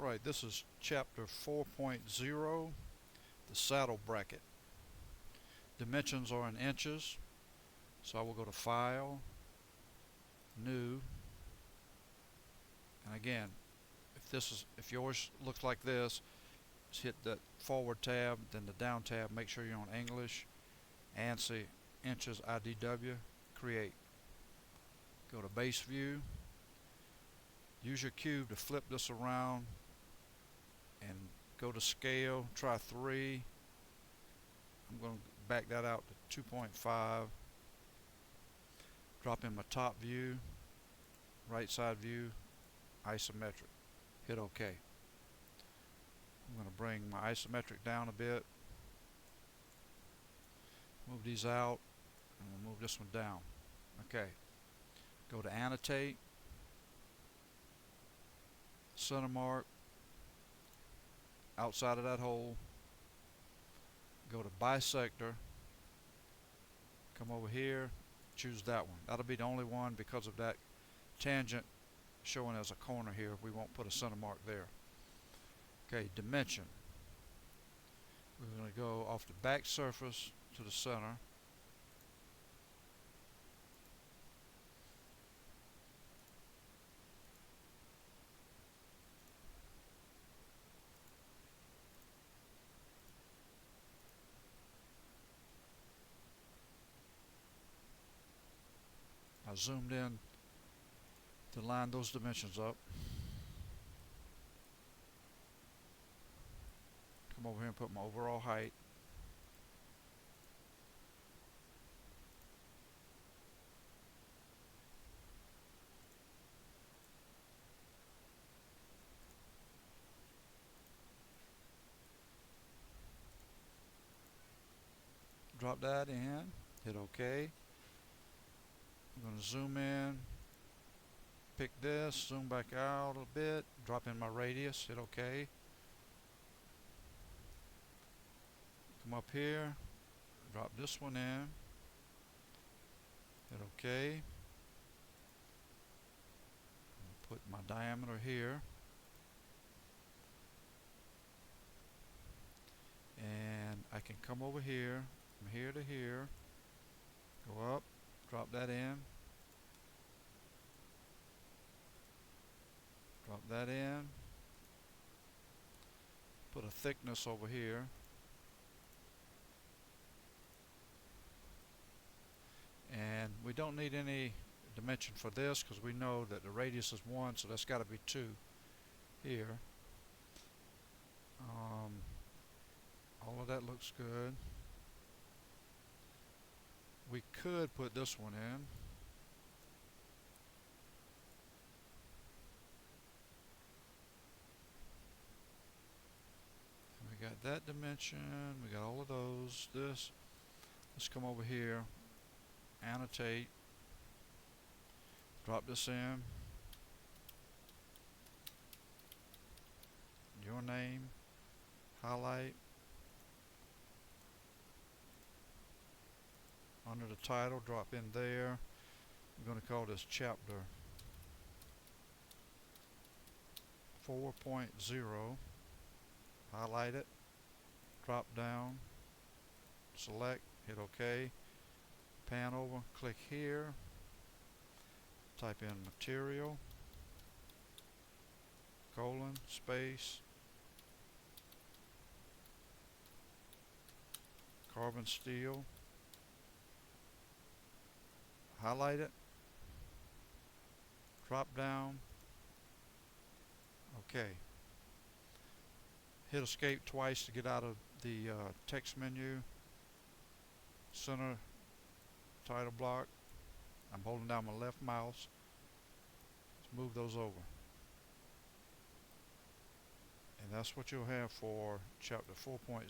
Alright, this is chapter 4.0, the saddle bracket. Dimensions are in inches, so I will go to File, New, and again, if yours looks like this, just hit that forward tab, then the down tab, make sure you're on English, ANSI inches IDW, create. Go to Base View, use your cube to flip this around and go to scale, try 3. I'm going to back that out to 2.5. Drop in my top view, right side view, isometric. Hit OK. I'm going to bring my isometric down a bit. Move these out, and we'll move this one down. Okay. Go to Annotate, center mark, outside of that hole, go to Bisector, come over here, choose that one. That'll be the only one because of that tangent showing as a corner here. We won't put a center mark there. Okay, dimension. We're going to go off the back surface to the center. I zoomed in to line those dimensions up. Come over here and put my overall height. Drop that in, hit OK. I'm going to zoom in, pick this, zoom back out a little bit, drop in my radius, hit OK. Come up here, drop this one in, hit OK. Put my diameter here. And I can come over here, from here to here, go up, drop that in, drop that in, put a thickness over here, and we don't need any dimension for this because we know that the radius is 1, so that's got to be 2 here. All of that looks good. We could put this one in. And we got that dimension, we got all of those. Let's come over here, annotate, drop this in, your name, highlight, under the title, drop in there. We're going to call this chapter 4.0. Highlight it, drop down, select, hit OK, pan over, click here, type in material, colon, space, carbon steel, highlight it, drop down, OK. Hit escape twice to get out of the text menu, center title block. I'm holding down my left mouse. Let's move those over. And that's what you'll have for chapter 4.0.